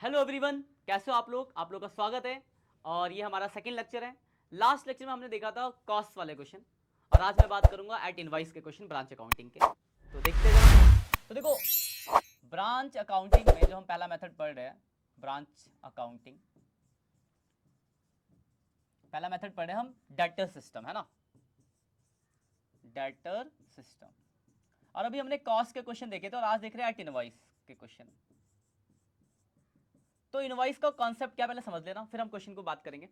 Hello everyone, कैसे हो आप लोग? आप लोग का स्वागत है। और ये हमारा सेकंड लेक्चर है। लास्ट लेक्चर में हमने देखा था कॉस्ट वाले क्वेश्चन, और आज मैं बात करूंगा एट इनवाइस के क्वेश्चन ब्रांच अकाउंटिंग के। तो देखते हैं। तो देखो, ब्रांच अकाउंटिंग में जो हम पहला मेथड पढ़ रहे हैं, ब्रांच अकाउंटिंग पहला मेथड पढ़ रहे हैं हम, डेटर सिस्टम है ना, डेटर सिस्टम। और अभी हमने कॉस्ट के क्वेश्चन देखे थे और आज देख रहे हैं एट इनवाइस के क्वेश्चन। तो इनवॉइस का कॉन्सेप्ट क्या पहले समझ लेना, फिर हम क्वेश्चन को बात करेंगे।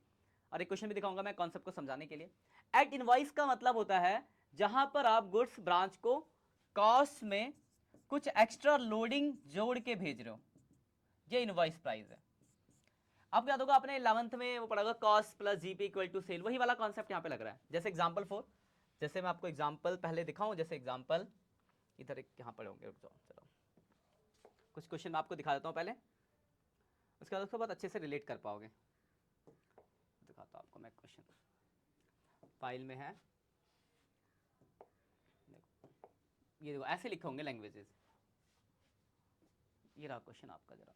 और एक क्वेश्चन भी दिखाऊंगा मैं कॉन्सेप्ट को समझाने के लिए। एट इनवॉइस का मतलब होता है जहां पर आप गुड्स ब्रांच को कॉस्ट में कुछ एक्स्ट्रा लोडिंग जोड़ के भेज रहे हो, ये इनवॉइस प्राइस है। आपको याद होगा आपने 11th में वो पढ़ा होगा, cost plus GP equal to sale, वही वाला कॉन्सेप्ट यहां पे लग रहा है। जैसे एग्जांपल 4, जैसे मैं आपको एग्जांपल पहले दिखाऊं, जैसे एग्जांपल इधर एक यहां पर होंगे, रुक जाओ, चलो कुछ क्वेश्चन मैं आपको दिखा देता हूं पहले, उसके बाद उसको बहुत अच्छे से रिलेट कर पाओगे। दिखाता हूं आपको मैं क्वेश्चन, फाइल में है, देखो ये देखो ऐसे लिखे होंगे लैंग्वेजेस। ये रहा क्वेश्चन आपका, जरा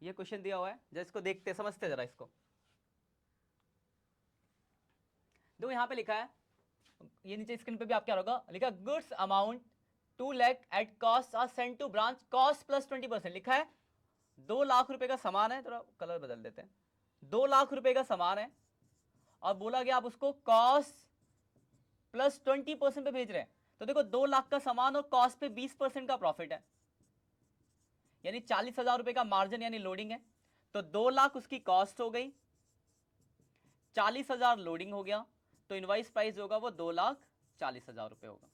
ये क्वेश्चन दिया हुआ है, जरा इसको देखते समझते जरा इसको। देखो यहाँ पे लिखा है, ये नीचे स्क्रीन पे भी आप क्या होगा लिखा, goods amount 2 lakh at cost are sent to branch cost plus 20% लिखा है। 2 लाख रुपए का सामान है, थोड़ा कलर बदल देते हैं, 2 लाख रुपए का सामान है और बोला गया आप उसको कॉस्ट प्लस 20% पे भेज रहे हैं। तो देखो 2 लाख का सामान और कॉस्ट पे 20% का प्रॉफिट है, यानी 40,000 रुपए का मार्जिन यानी लोडिंग है। तो 2 लाख उसकी कॉस्ट हो गई, 40,000 लोडिंग हो गया, तो इनवाइस प्राइस होगा वो 2,40,000 रुपए होगा।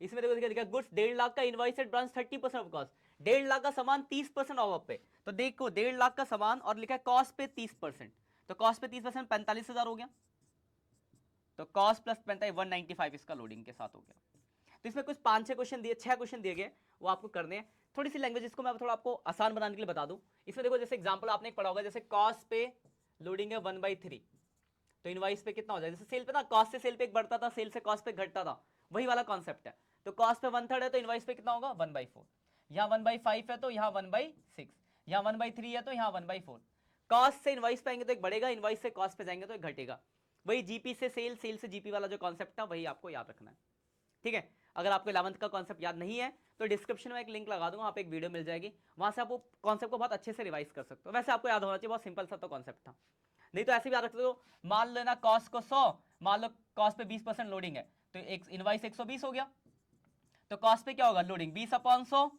इसमें देखो देखा गुड्स 1.5 लाख का, invoice at branch 30% of cost, 1.5 lakh का सामान 30% ऑफ पे। तो देखो 1.5 लाख का सामान और लिखा है कॉस्ट पे 30%, तो कॉस्ट पे 30% 45,000 हो गया। तो कॉस्ट प्लस 45 195 इसका लोडिंग के साथ हो गया। तो इसमें कुछ 5-6 क्वेश्चन दिए, 6 क्वेश्चन दिए गए, वो आपको करने हैं। थोड़ी सी लैंग्वेज इसको मैं थोड़ा आपको आसान बनाने के लिए बता दूं। इसमें देखो जैसे एग्जांपल आपने पढ़ा होगा, जैसे कॉस्ट पे लोडिंग है 1/3, तो इनवाइस पे कितना हो जाएगा, जैसे सेल पे ना कॉस्ट से सेल पे एक बढ़ता था, सेल से कॉस्ट पे घटता था, वही वाला कॉन्सेप्ट है। तो कॉस्ट पे 1/3 है तो इनवाइस पे कितना होगा 1/4, यहाँ 1/5 है तो यहाँ 1/6, यहाँ 1/3 है तो यहाँ 1/4। कॉस्ट से इनवाइस पे आएंगे तो एक बढ़ेगा, इनवाइस से कॉस्ट पे जाएंगे तो एक घटेगा। वही जीपी से सेल, सेल से जीपी वाला जो कॉन्सेप्ट था वही आपको याद रखना है, ठीक है। अगर आपको 11th का कॉन्सेप्ट याद नहीं है तो डिस्क्रिप्शन में एक लिंक लगा दूंगा, वहां पे एक वीडियो मिल जाएगी, वहां से आप वो कॉन्सेप्ट को बहुत अच्छे से रिवाइज कर सकते हो। वैसे आपको याद होना चाहिए, बहुत सिंपल सा तो कॉन्सेप्ट था। नहीं तो ऐसे भी याद रख सकते हो, मान लेना कॉस्ट को 100, मान लो कॉस्ट पे 20% लोडिंग है, तो एक इनवाइस 120 हो गया, तो कॉस्ट पे क्या होगा लोडिंग 20/100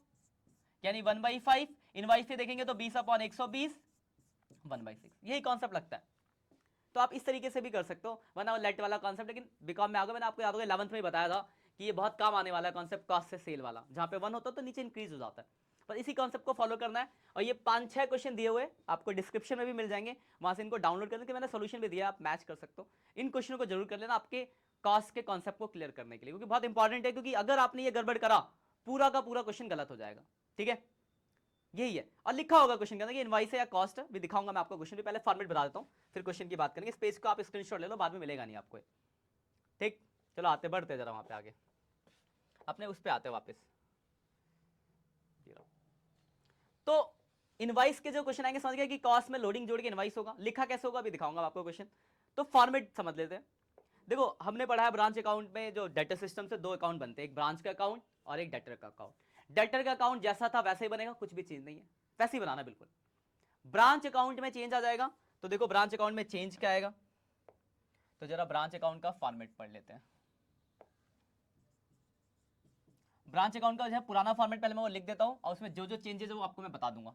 यानी 1/5, इनवाइस पे देखेंगे तो 20/120 1/6, यही कॉन्सेप्ट लगता है। तो आप इस तरीके से भी कर सकते हो, वरना लेट वाला कॉन्सेप्ट, लेकिन बीकॉम में आ गया, मैंने आपको याद होगा 11th में ही बताया था कि ये बहुत काम आने वाला है कॉन्सेप्ट, कॉस्ट से सेल वाला, जहां पे 1 होता है तो नीचे इंक्रीज हो जाता है। पर इसी कॉन्सेप्ट को फॉलो करना है। और ये 5-6 क्वेश्चन दिए हुए आपको डिस्क्रिप्शन में भी मिल जाएंगे, वहां से इनको डाउनलोड करने के मैंने सोल्यूशन भी दिया, आप मैच कर सकते हो। इन क्वेश्चनों को जरूर कर लेना आपके कॉस्ट के कॉन्सेप्ट को क्लियर करने के लिए, क्योंकि बहुत इंपॉर्टेंट है, क्योंकि अगर आपने ये गड़बड़ करा पूरा का पूरा क्वेश्चन गलत हो जाएगा, ठीक है। यही है, और लिखा होगा क्वेश्चन के अंदर कि इनवाइस है या कॉस्ट है, भी दिखाऊंगा मैं आपको क्वेश्चन भी, पहले फॉर्मेट बता देता हूं फिर क्वेश्चन की बात करेंगे। इस पेज को आप स्क्रीनशॉट ले लो, बाद में मिलेगा नहीं आपको, ठीक। चलो आते बढ़ते जरा वहां पे आगे, अपने उस पे आते वापस। तो इनवाइस के जो क्वेश्चन आएंगे समझ गए कि कॉस्ट में लोडिंग जोड़ के इनवाइस होगा, लिखा कैसे होगा अभी दिखाऊंगा आपको क्वेश्चन। तो फॉर्मेट समझ लेते हैं। देखो हमने पढ़ा है ब्रांच अकाउंट में जो डेटर सिस्टम से 2 अकाउंट बनते हैं, एक ब्रांच का अकाउंट और एक डेटर का अकाउंट। डेटर का अकाउंट जैसा था वैसे ही बनेगा, कुछ भी चेंज नहीं है, वैसे ही बनाना बिल्कुल। ब्रांच अकाउंट में चेंज आ जाएगा, तो देखो ब्रांच अकाउंट में चेंज क्या आएगा, तो जरा ब्रांच अकाउंट का फॉर्मेट पढ़ लेते हैं। ब्रांच अकाउंट का जो है पुराना फॉर्मेट पहले मैं वो लिख देता हूं, और उसमें जो जो चेंजेस है वो आपको मैं बता दूंगा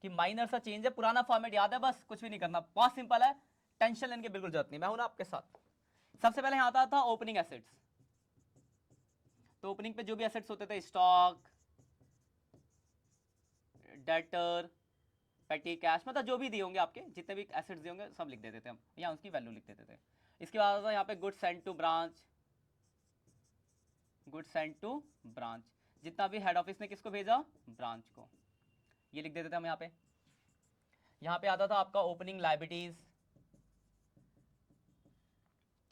कि माइनर सा चेंज है, पुराना फॉर्मेट याद है, बस कुछ भी नहीं करना, बहुत सिंपल है, टेंशन लेने की बिल्कुल जरूरत नहीं, मैं हूं ना आपके साथ। सबसे पहले यहां आता था ओपनिंग एसेट्स, तो ओपनिंग पे जो भी एसेट्स होते थे, स्टॉक, डेटर, पेटी कैश, मतलब जो भी दिए होंगे आपके जितने भी एसेट्स दिए होंगे सब लिख देते थे हम, यहाँ उसकी वैल्यू लिख देते थे। इसके बाद यहाँ पे good send to branch, good send to branch, जितना भी हेड ऑफिस ने किसको भेजा, ब्रांच को, ये लिख देते थे हम यहाँ पे। यहाँ पे आता था आपका ओपनिंग लाइबिलिटीज,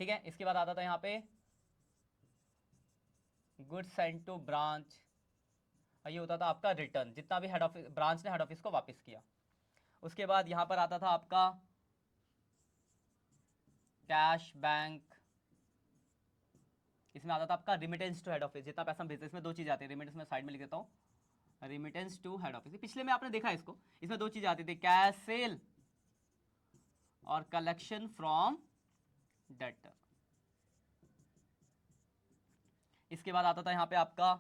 ठीक है। इसके बाद आता था यहाँ पे गुड सेंड टू ब्रांच, और ये होता था आपका रिटर्न, जितना भी हेड ऑफिस ब्रांच ने हेड ऑफिस को वापस किया। उसके बाद यहाँ पर आता था आपका कैश बैंक, इसमें आता था आपका रिमिटेंस टू हेड ऑफिस, जितना पैसा हम भेजते हैं। इसमें दो चीज़ आती है, रिमिटेंस में साइड में लिख देता हूँ, रिमिटेंस टू हेड ऑफिस। पिछले में आपने देखा है इसको, इसमें दो चीज़ें आती थी, कैश सेल और कलेक्शन फ्रॉम डेटर। इसके बाद आता था यहाँ पे आपका,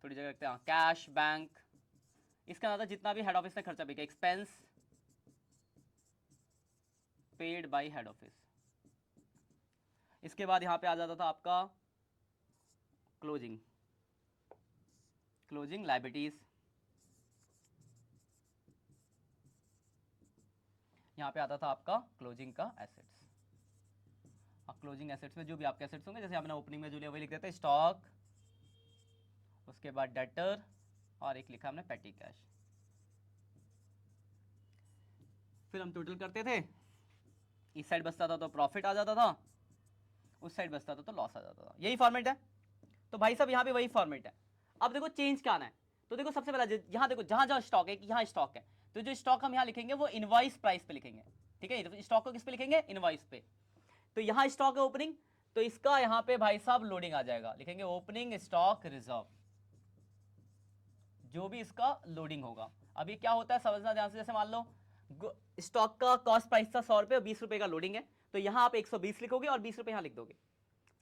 थोड़ी जगह रखते हैं, कैश बैंक। इसका आता था जितना भी हेड ऑफिस ने खर्चा भी किया, expense paid by head office. इसके बाद यहाँ पे आ जाता था आपका क्लोजिंग, क्लोजिंग लायबिलिटीज। यहाँ पे आता था आपका क्लोजिंग का एसेट्स। अब क्लोजिंग एसेट्स में जो भी आपके एसेट्स होंगे, जैसे हमने ओपनिंग में जो लिया वही लिख देते हैं, स्टॉक, उसके बाद डेटर, और एक लिखा हमने पेटी कैश। फिर हम टोटल करते थे, इस साइड बचता था तो प्रॉफिट आ जाता था, उस साइड बचता था तो लॉस आ जाता था। यही फॉर्मेट है। तो भाई साहब यहाँ पे वही फॉर्मेट है। अब देखो चेंज क्या आना है, तो देखो सबसे पहला यहाँ देखो, जहां जहां स्टॉक है, यहाँ स्टॉक है, तो जो स्टॉक हम यहाँ लिखेंगे वो इनवॉइस प्राइस पे लिखेंगे, ठीक है। स्टॉक को किस पे लिखेंगे, इनवॉइस पे। तो यहाँ स्टॉक है ओपनिंग, तो इसका यहाँ पे भाई साहब लोडिंग आ जाएगा, लिखेंगे ओपनिंग स्टॉक रिजर्व, जो भी इसका लोडिंग होगा। अब ये क्या होता है समझना ध्यान से, जैसे मान लो स्टॉक का कॉस्ट प्राइस था 100 रुपये, 20 रुपये का लोडिंग है, तो यहाँ आप 120 लिखोगे और 20 रुपये यहाँ लिख दोगे,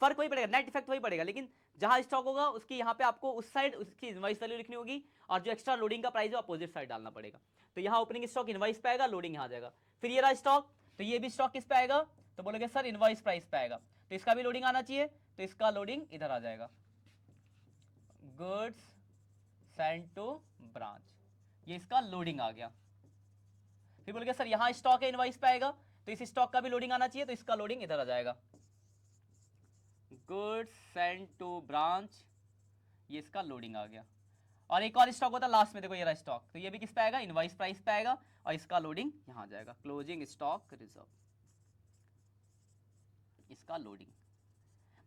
फर्क वही पड़ेगा, नेट इफेक्ट वही पड़ेगा, लेकिन जहां स्टॉक होगा उसकी यहाँ पे आपको उस साइड उसकी इनवॉइस वैल्यू लिखनी होगी, और जो एक्स्ट्रा लोडिंग का प्राइस है अपोजिट साइड डालना पड़ेगा। तो यहाँ ओपनिंग स्टॉक इनवॉइस पे आएगा, लोडिंग यहाँ आ जाएगा। फिर ये रहा स्टॉक, तो ये भी स्टॉक किस पे आएगा, तो बोलोगे सर इनवॉइस प्राइस पे आएगा, तो इसका भी लोडिंग आना चाहिए, तो इसका लोडिंग इधर आ जाएगा, गुड्स सेंड टू ब्रांच, ये इसका लोडिंग आ गया। फिर बोलोगे सर यहाँ स्टॉक है इनवॉइस पे आएगा, तो इस स्टॉक का भी लोडिंग आना चाहिए, तो इसका लोडिंग इधर आ जाएगा, गुड्स सेंड टू ब्रांच, ये इसका लोडिंग आ गया। और एक और स्टॉक होता है लास्ट में, देखो ये रहा स्टॉक, तो ये भी किस पे आएगा, इनवॉइस प्राइस पे आएगा, और इसका लोडिंग यहां आ जाएगा, क्लोजिंग स्टॉक रिजर्व, इसका लोडिंग।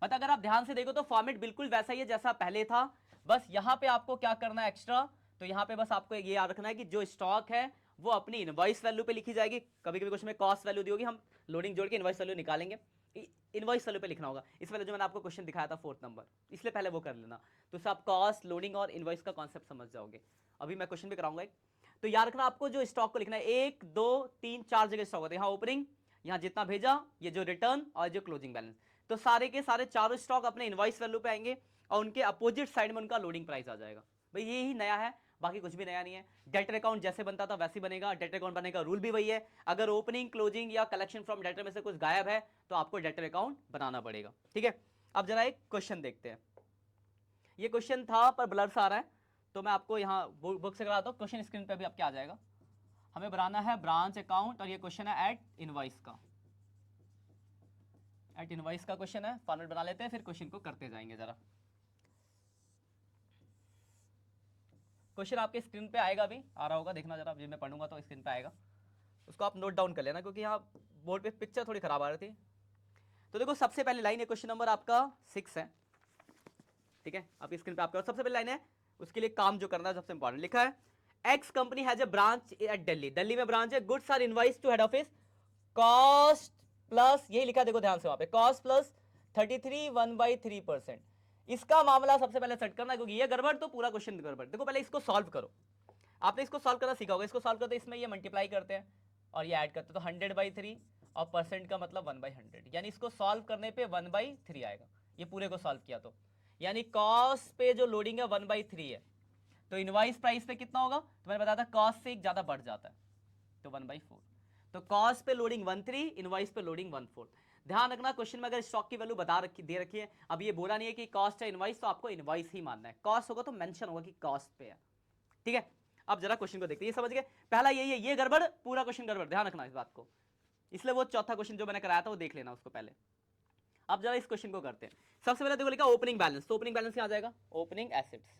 मतलब अगर आप ध्यान से देखो तो फॉर्मेट बिल्कुल वैसा ही है जैसा पहले था, बस यहां पे आपको क्या करना है एक्स्ट्रा, तो यहां पे बस आपको ये याद रखना है कि जो स्टॉक है वो अपनी इनवॉइस वैल्यू पे लिखी जाएगी। कभी कभी क्वेश्चन में कॉस्ट वैल्यू दी होगी, हम लोडिंग जोड़ के इनवॉइस वैल्यू निकालेंगे, इनवॉइस वैल्यू पे लिखना होगा। इस वाले जो मैंने आपको क्वेश्चन दिखाया था 4th नंबर, इसलिए पहले वो कर लेना, तो सब कॉस्ट लोडिंग और इनवॉइस का कॉन्सेप्ट समझ जाओगे। अभी मैं क्वेश्चन भी कराऊंगा एक, तो याद रखना आपको जो स्टॉक को लिखना है, 1 2 3 4 जगह स्टॉक होता है, यहाँ ओपनिंग, यहाँ जितना भेजा, ये जो रिटर्न और जो क्लोजिंग बैलेंस, तो सारे के सारे चारों स्टॉक अपने इनवॉइस वैल्यू पे आएंगे, और उनके अपोजिट साइड में उनका लोडिंग प्राइस आ जाएगा। भाई ये ही नया है, बाकी कुछ भी नया नहीं है। डेटर अकाउंट जैसे बनता था वैसे बनेगा, डेटर अकाउंट बनने का रूल भी वही है, अगर ओपनिंग क्लोजिंग या कलेक्शन फ्रॉम डेटर में से कुछ गायब है तो आपको डेटर अकाउंट बनाना पड़ेगा, ठीक है। अब जरा एक क्वेश्चन देखते हैं, ये क्वेश्चन था पर ब्लर सा आ रहा है, तो मैं आपको यहाँ बुक से कराता हूँ, क्वेश्चन स्क्रीन पे भी आपके आ जाएगा। हमें बनाना है ब्रांच अकाउंट, और ये क्वेश्चन है एट इनवॉइस का, एट इनवॉइस का क्वेश्चन है। फॉर्मेट बना लेते हैं, फिर क्वेश्चन को करते जाएंगे। जरा क्वेश्चन आपके स्क्रीन पे आएगा, भी आ रहा होगा, देखना जरा, जब मैं पढ़ूंगा तो स्क्रीन पे आएगा, उसको आप नोट डाउन कर लेना, क्योंकि यहाँ बोर्ड पे पिक्चर थोड़ी खराब आ रही थी। तो देखो सबसे पहली लाइन है, क्वेश्चन नंबर आपका 6 है, ठीक है, आपकी स्क्रीन पे आपका सबसे पहली लाइन है, उसके लिए काम जो करना है सबसे इंपॉर्टेंट लिखा है, X company has a branch at Delhi, Delhi में ब्रांच है, goods are invoice to head office, cost plus, यही लिखा है देखो ध्यान से वहां पे, कॉस्ट प्लस 33 1/3%। इसका मामला सबसे पहले सेट करना, क्योंकि ये गड़बड़ तो पूरा क्वेश्चन गड़बड़। देखो पहले इसको सॉल्व करो, आपने इसको सॉल्व करना सीखा होगा, इसको सॉल्व करते इसमें ये मल्टीप्लाई करते हैं और ये ऐड करते हैं, तो 100/3 और परसेंट का मतलब 1/100, यानी इसको सॉल्व करने पे 1/3 आएगा, ये पूरे को सॉल्व किया तो, यानी कॉस्ट पे जो लोडिंग है 1/3 है, तो इनवाइस प्राइस पे कितना होगा, तो मैंने बताया था कॉस्ट से एक ज्यादा बढ़ जाता है, तो 1/4, तो कॉस्ट पे लोडिंग 13, इनवाइस पे लोडिंग 1/4। ध्यान रखना क्वेश्चन में अगर स्टॉक की वैल्यू बता रखी दे रखी है, अब ये बोला नहीं है कि कॉस्ट है इनवाइस, तो आपको इनवाइस ही मानना है, कॉस्ट होगा तो मेंशन होगा कि कॉस्ट पे है, ठीक है। अब जरा क्वेश्चन को देखते हैं, ये समझ गए, पहला यही है, ये गड़बड़, पूरा क्वेश्चन गड़बड़, ध्यान रखना इस बात को, इसलिए वो चौथा क्वेश्चन जो मैंने कराया था वो देख लेना उसको पहले। अब जरा इस क्वेश्चन को करते हैं। सबसे पहले देखो लिखा ओपनिंग बैलेंस, तो ओपनिंग बैलेंस क्या आ जाएगा, ओपनिंग एसेट्स,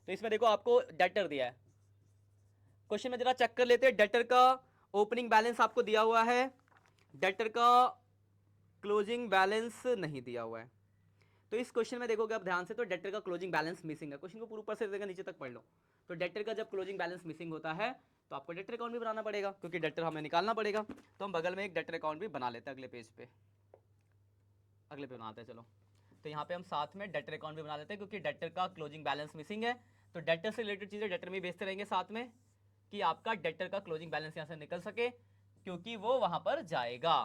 तो इसमें देखो आपको डेटर दिया है, क्वेश्चन में जरा चेक कर लेते हैं, डेटर का ओपनिंग बैलेंस आपको दिया हुआ है, डेटर का क्लोजिंग बैलेंस नहीं दिया हुआ है, तो इस क्वेश्चन में देखोगे आप ध्यान से, तो डेटर का क्लोजिंग बैलेंस मिसिंग है। क्वेश्चन को पूरे ऊपर से देखकर नीचे तक पढ़ लो। तो डेटर का जब क्लोजिंग बैलेंस मिसिंग होता है तो आपको डेटर अकाउंट भी बनाना पड़ेगा, क्योंकि डेटर हमें निकालना पड़ेगा। तो हम बगल में एक डेटर अकाउंट भी बना लेते हैं अगले पेज पे, अगले पे बनाते हैं। चलो, तो यहाँ पे हम साथ में डेटर अकाउंट भी बना लेते हैं, क्योंकि डेटर का क्लोजिंग बैलेंस मिसिंग है। तो डेटर से रिलेटेड चीजें डेटर में भेजते रहेंगे साथ में, कि आपका डेटर का क्लोजिंग बैलेंस यहाँ से निकल सके, क्योंकि वो वहां पर जाएगा।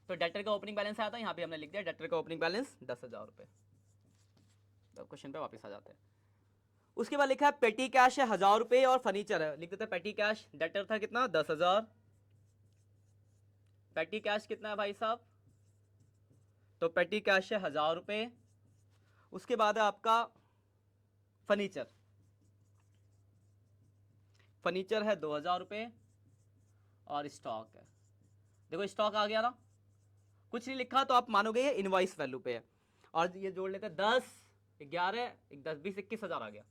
तो डेटर का ओपनिंग बैलेंस आया था, यहाँ पे हमने लिख दिया डेटर का ओपनिंग बैलेंस 10,000 रुपए। तो क्वेश्चन पे वापस आ जाते हैं। उसके बाद लिखा है पेटी कैश है 1,000 रुपए और फर्नीचर है। लिख देते हैं पेटी कैश, डेटर था कितना 10,000, पेटी कैश कितना है भाई साहब, तो पेटी कैश है 1,000 रुपए। उसके बाद है आपका फर्नीचर, फर्नीचर है 2,000 रुपए और स्टॉक है, देखो स्टॉक आ गया ना, कुछ नहीं लिखा तो आप मानोगे ये इनवॉइस वैल्यू पे है। और ये जोड़ लेते हैं 10, 11, 10, 20, 21,000 आ गया।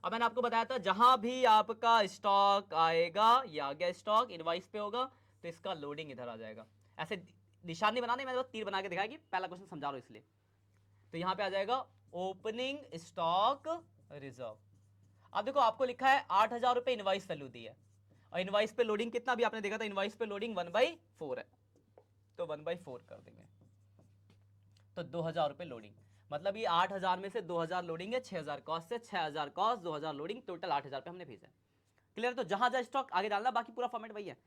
अब मैंने आपको बताया था जहां भी आपका स्टॉक आएगा, ये आ गया स्टॉक, इनवॉइस पे होगा, तो इसका लोडिंग इधर आ जाएगा। ऐसे निशान नहीं बनाने, मैंने तीर बना के दिखाया कि पहला क्वेश्चन समझा रहा हूं इसलिए। तो यहां पे आ जाएगा ओपनिंग स्टॉक रिजर्व। अब देखो आपको लिखा है 8,000 रुपए इनवॉइस वैल्यू दी है, और इनवॉइस पे लोडिंग कितना भी आपने देखा था, इनवॉइस पे लोडिंग 1/4 है, तो 1/4 कर देंगे, तो 2,000 रुपए लोडिंग। मतलब ये 8,000 में से 2,000 लोडिंग है, 6,000 कॉस्ट से, 6,000 कॉस्ट, 2,000 लोडिंग, टोटल 8,000 पे हमने भेजा। क्लियर? तो जहां जहां स्टॉक आगे डालना, बाकी पूरा फॉर्मेट वही है।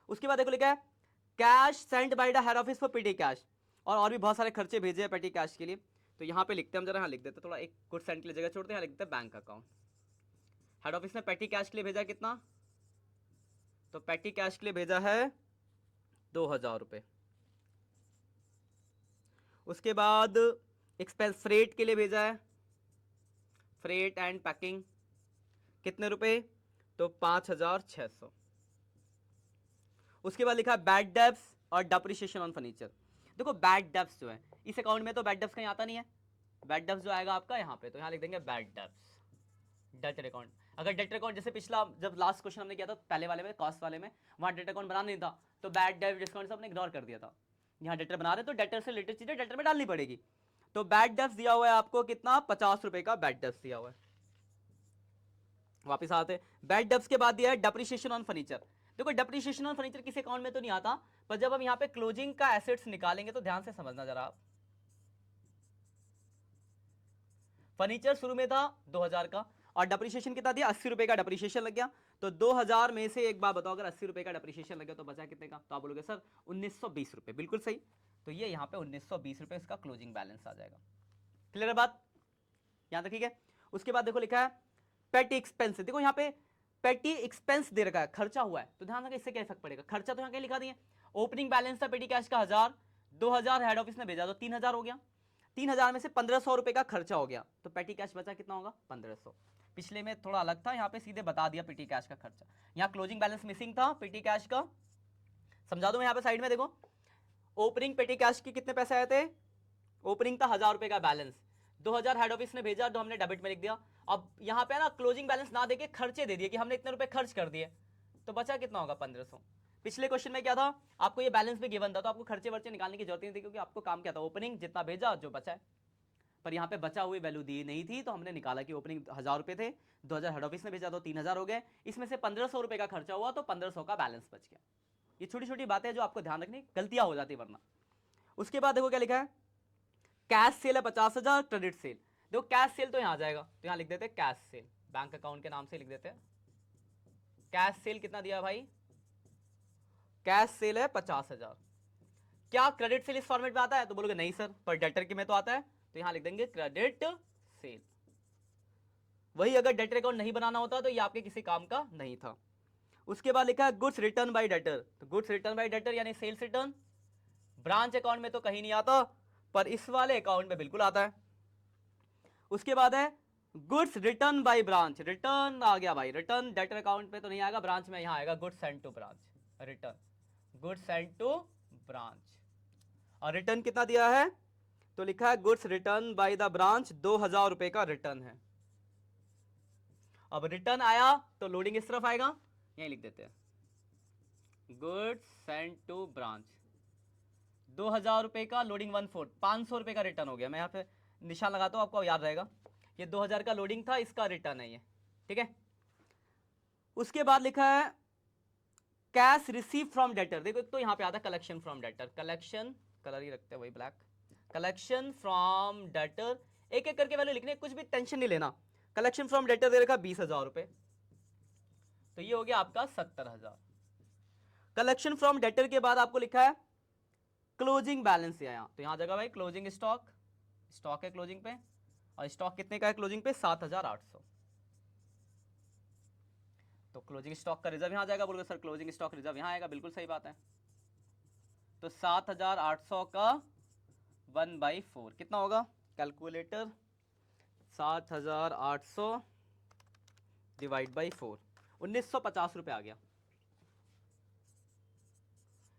उसके बाद देखो लिखा है cash send by the head office for पेटी कैश, और भी बहुत सारे खर्चे भेजे हैं पेटी कैश के लिए। तो यहाँ पे लिखते हैं हम, जरा यहाँ लिख देते हैं, थोड़ा एक कुछ सेंट के लिए जगह छोड़ते हैं, यहाँ लिख देते हैं बैंक अकाउंट। हेड ऑफिस ने पेटी कैश के लिए भेजा कितना, तो पेटी कैश के लिए भेजा है 2,000 रुपए। उसके बाद एक्सपेंस फ्रेट के लिए भेजा है, फ्रेट एंड पैकिंग कितने रुपए, तो 5,600। उसके बाद लिखा है बैड डेब्ट्स और डेप्रिसिएशन ऑन फर्नीचर। देखो बैड डेब्ट्स जो है इस अकाउंट में, तो बैड डेब्ट्स कहीं आता नहीं है, बैड डेब्ट्स जो आएगा आपका यहाँ पे, तो यहाँ लिख देंगे बैड डेब्ट्स डेटर अकाउंट। अगर डेटर अकाउंट जैसे पिछला जब लास्ट क्वेश्चन हमने किया था पहले वाले में, कॉस्ट वाले में, वहां डेटर अकाउंट बनाना नहीं था, तो बैड डेट डिस्काउंट हमने इग्नोर कर दिया था। यहाँ डेटर बना रहे तो डेटर से रिलेटेड चीजें डेटर में डालनी पड़ेगी। तो बैड डेब्ट्स दिया हुआ है आपको कितना, 50 रुपए का बैड डेब्ट्स दिया हुआ है। वापिस आते, बैड डेब्ट्स के बाद दिया है डेप्रिसिएशन ऑन फर्नीचर। देखो डेप्रिसिएशन ऑन फर्नीचर किसी अकाउंट में तो नहीं आता, पर जब हम यहाँ पे क्लोजिंग का एसेट्स निकालेंगे तो ध्यान से समझना जरा आप। फर्नीचर शुरू में था 2,000 का, और डेप्रिसिएशन कितना दिया, 80 रुपए का डेप्रिसिएशन लग गया। तो 2,000 में से एक बार बताओ, अगर 80 रुपए का डेप्रिसिएशन लग गया तो बचा कितने का, तो आप बोलोगे सर 1,920 रुपए। बिल्कुल सही, तो ये यहाँ पे 1,920 रुपए इसका क्लोजिंग बैलेंस आ जाएगा। क्लियर है बात, यहां तक ठीक है। उसके बाद देखो लिखा है पेटी एक्सपेंस। देखो यहाँ पे पेटी एक्सपेंस दे रखा है, खर्चा हुआ है, तो ध्यान रखना इससे क्या इफेक्ट पड़ेगा। खर्चा तो यहाँ क्या लिखा दिए, ओपनिंग बैलेंस था पेटी कैश का 1,000, 2,000 हेड ऑफिस ने भेजा तो 3,000 हो गया, 3,000 में से 1,500 रुपए का खर्चा हो गया, तो पेटी कैश बचा कितना होगा, 1,500। पिछले में थोड़ा अलग था, यहाँ पे सीधे बता दिया पेटी कैश का खर्चा। यहाँ क्लोजिंग बैलेंस मिसिंग था पेटी कैश का, समझा दो मैं यहाँ पे साइड में। देखो ओपनिंग पेटी कैश के कितने पैसे आए थे, ओपनिंग था 1,000 रुपए का बैलेंस, 2,000 हेड ऑफिस ने भेजा तो हमने डेबिट में लिख दिया। अब यहाँ पे ना क्लोजिंग बैलेंस ना देके खर्चे दे दिए कि हमने इतने रुपए खर्च कर दिए, तो बचा कितना होगा, 1,500। पिछले क्वेश्चन में क्या था, आपको ये बैलेंस भी गिवन था, तो आपको खर्चे वर्चे निकालने की जरूरत नहीं थी, क्योंकि आपको काम क्या था, ओपनिंग जितना भेजा जो बचा है। पर यहाँ पे बचा हुई वैल्यू दी नहीं थी, तो हमने निकाला कि ओपनिंग 1,000 रुपए थे, 2,000 हेड ऑफिस ने भेजा तो 3,000 हो गए, इसमें से 1,500 रुपए का खर्चा हुआ तो 1,500 का बैलेंस बच गया। ये छोटी छोटी बातें जो आपको ध्यान रखनी, गलतियां हो जाती वरना। उसके बाद देखो क्या लिखा है, कैश सेल है 50,000, क्रेडिट सेल। देखो कैश सेल तो यहां आ जाएगा, तो यहां लिख देते हैं कैश सेल, बैंक अकाउंट के नाम से लिख देते हैं। कैश सेल कितना दिया भाई, कैश सेल है 50,000। क्या क्रेडिट सेल इस फॉर्मेट में आता है, तो बोलोगे नहीं सर, पर डेटर के में तो आता है, तो यहां लिख देंगे क्रेडिट सेल। वही अगर डेटर अकाउंट नहीं बनाना होता तो ये आपके किसी काम का नहीं था। उसके बाद लिखा है गुड्स रिटर्न बाय डेटर। तो गुड्स रिटर्न बाय डेटर यानी सेल्स रिटर्न, ब्रांच अकाउंट में तो कहीं नहीं आता, पर इस वाले अकाउंट में बिल्कुल आता है। उसके बाद है goods return by branch, return आ गया भाई, रिटर्न डेटर अकाउंट में तो नहीं आएगा, ब्रांच में यहां आएगा goods send to branch, return goods send to branch. और रिटर्न कितना दिया है, तो लिखा है goods return by the branch, 2,000 रुपए का रिटर्न है। अब रिटर्न आया तो लोडिंग इस तरफ आएगा, यहीं लिख देते हैं गुड्स सेंड टू ब्रांच, 2,000 रुपए का लोडिंग 1/4, 500 रुपए का रिटर्न हो गया। मैं यहाँ पे निशान लगाता हूँ, आपको याद रहेगा। ये 2000 का लोडिंग था, इसका रिटर्न है ये, ठीक है। उसके बाद लिखा है कैश रिसीव फ्रॉम डेटर। देखो तो यहाँ पे आता है collection from debtor, collection, colour ही रखते हैं वही ब्लैक, कलेक्शन फ्रॉम डेटर, एक एक करके वैल्यू लिखने, कुछ भी टेंशन नहीं लेना। कलेक्शन फ्रॉम डेटर दे रखा 20,000 रुपए, तो ये हो गया आपका 70,000। कलेक्शन फ्रॉम डेटर के बाद आपको लिखा है क्लोजिंग बैलेंस यहाँ, तो यहाँ जगह भाई क्लोजिंग स्टॉक, स्टॉक है क्लोजिंग पे, और स्टॉक कितने का है क्लोजिंग पे 7,800। तो क्लोजिंग स्टॉक का रिजर्व यहां जाएगा, बोलोगे सर क्लोजिंग स्टॉक रिजर्व यहां आएगा, बिल्कुल सही बात है। तो 7,800 का 1/4 कितना होगा, कैलकुलेटर, 7,800 डिवाइड बाई 4, 1950 रुपए आ गया।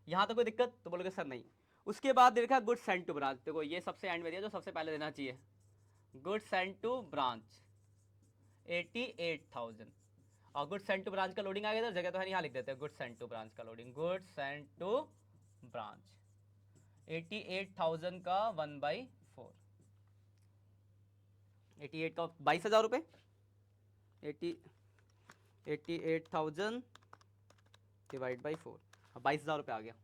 यहां तक कोई दिक्कत, तो बोलोगे सर नहीं। उसके बाद देखा गुड्स सेंड टू ब्रांच, देखो ये सबसे एंड में दिया जो सबसे पहले देना चाहिए, गुड्स सेंड टू ब्रांच 88,000, और गुड्स सेंड टू ब्रांच का लोडिंग आ गया था, जगह तो है यहाँ लिख देते हैं गुड्स सेंड टू ब्रांच का loading, goods send to branch 88,000 का 1/4, 88 का 22,000 रुपए, 88,000 डिवाइड बाई 4, 22,000 रुपए आ गया।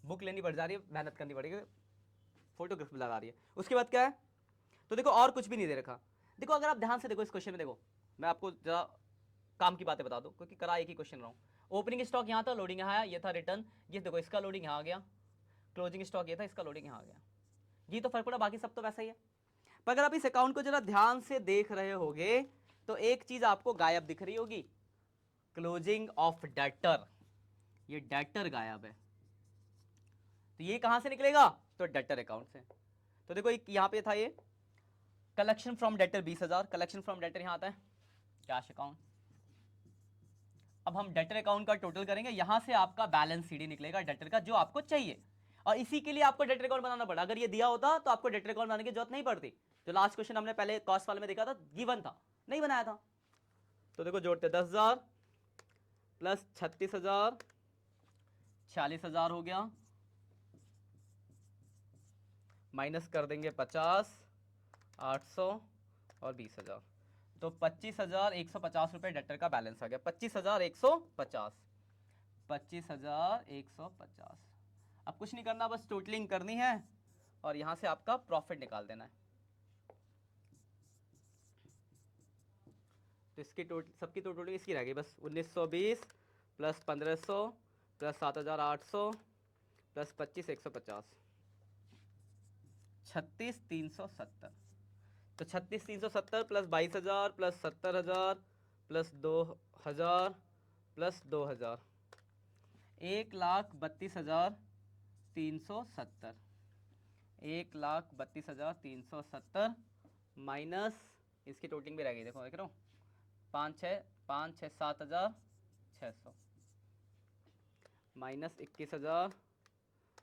बुक लेनी पड़ जा रही है, मेहनत करनी पड़ेगी, फोटोग्राफ लगा रही है। उसके बाद क्या है, तो देखो और कुछ भी नहीं दे रखा। देखो अगर आप ध्यान से देखो इस क्वेश्चन में, देखो मैं आपको जरा काम की बातें बता दूं, क्योंकि करा एक ही क्वेश्चन रहा हूं। ओपनिंग स्टॉक यहाँ था, लोडिंग यहाँ आया, ये था रिटर्न, ये देखो इसका लोडिंग यहाँ आ गया, क्लोजिंग स्टॉक ये था, इसका लोडिंग यहाँ आ गया, ये तो फर्क पड़ा, बाकी सब तो वैसा ही है। पर अगर आप इस अकाउंट को जरा ध्यान से देख रहे होगे तो एक चीज आपको गायब दिख रही होगी, क्लोजिंग ऑफ डेटर, ये डेटर गायब है, तो ये कहां से निकलेगा, तो डेटर अकाउंट से। तो देखो यहाँ पे था ये collection from debtor 20,000, collection from debtor यहाँ आता है कैश अकाउंट। अब हम डेटर अकाउंट का टोटल करेंगे, यहां से आपका बैलेंस सीडी निकलेगा डेटर का जो आपको चाहिए, और इसी के लिए आपको डेटर अकाउंट बनाना पड़ा। अगर ये दिया होता तो आपको डेटर अकाउंट बनाने की जरूरत नहीं पड़ती। जो लास्ट क्वेश्चन हमने पहले कॉस्ट वाले में देखा था, गिवन था, नहीं बनाया था। तो देखो जोड़ते 10,000 प्लस 36,000, 40,000 हो गया, माइनस कर देंगे 50, 800 और 20,000, तो 25,150 रुपए डेटर का बैलेंस आ गया, 25,150, 25,150। अब कुछ नहीं करना, बस टोटलिंग करनी है और यहां से आपका प्रॉफिट निकाल देना है। तो इसकी सबकी टोटल इसकी रह गई बस 1920 प्लस 1500 प्लस 7,800 प्लस 25,150, 36,370। तो 36,370 plus 22,000 plus 70,000 plus 2,000 plus 2,000, 1,32,370, 1,32,370 minus इसकी टोटलिंग भी रह गई, देखो देख रहे हो, 5 6 7,600 माइनस 21,000,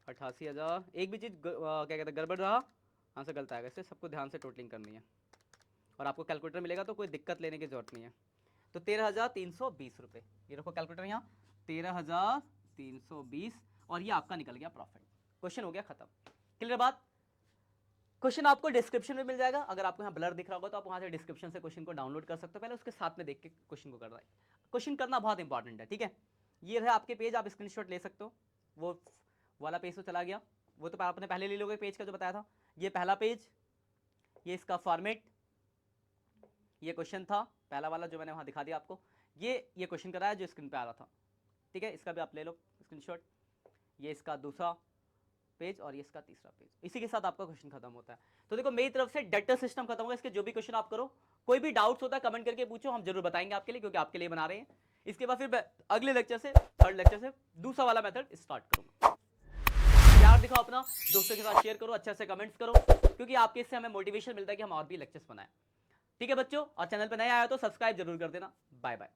88,000। एक भी चीज़ क्या कहते हैं गड़बड़ रहा, आंसर गलत आएगा, इससे सबको ध्यान से टोटलिंग करनी है, और आपको कैलकुलेटर मिलेगा तो कोई दिक्कत लेने की जरूरत नहीं है। तो 13,320 रुपये, ये रखो कैलकुलेटर यहाँ, 13,320, और ये आपका निकल गया प्रॉफिट। क्वेश्चन हो गया खत्म, क्लियर बात। क्वेश्चन आपको डिस्क्रिप्शन में मिल जाएगा, अगर आपको यहाँ ब्लर दिख रहा होगा तो आप वहाँ से डिस्क्रिप्शन से क्वेश्चन को डाउनलोड कर सकते हो, पहले उसके साथ में देख के क्वेश्चन को करना है। क्वेश्चन करना बहुत इंपॉर्टेंट है, ठीक है। ये है आपके पेज, आप स्क्रीनशॉट ले सकते हो, वो वाला पेज तो चला गया, वो तो आपने पहले ले लोगे पेज का जो बताया था। ये पहला पेज, ये इसका फॉर्मेट, ये क्वेश्चन था पहला वाला जो मैंने वहाँ दिखा दिया आपको, ये क्वेश्चन कराया जो स्क्रीन पे आ रहा था, ठीक है। इसका भी आप ले लो स्क्रीनशॉट, ये इसका दूसरा पेज और ये इसका तीसरा पेज, इसी के साथ आपका क्वेश्चन खत्म होता है। तो देखो मेरी तरफ से डेटा सिस्टम खत्म होगा, इसके जो भी क्वेश्चन आप करो, कोई भी डाउट्स होता है कमेंट करके पूछो, हम जरूर बताएंगे आपके लिए, क्योंकि आपके लिए बना रहे हैं। इसके बाद फिर अगले लेक्चर से, थर्ड लेक्चर से दूसरा वाला मेथड स्टार्ट करूंगा। प्यार दिखाओ अपना, दोस्तों के साथ शेयर करो, अच्छे से कमेंट्स करो, क्योंकि आपके इससे हमें मोटिवेशन मिलता है कि हम और भी लेक्चर्स बनाएं। ठीक है बच्चों, और चैनल पर नया आया तो सब्सक्राइब जरूर कर देना। Bye bye.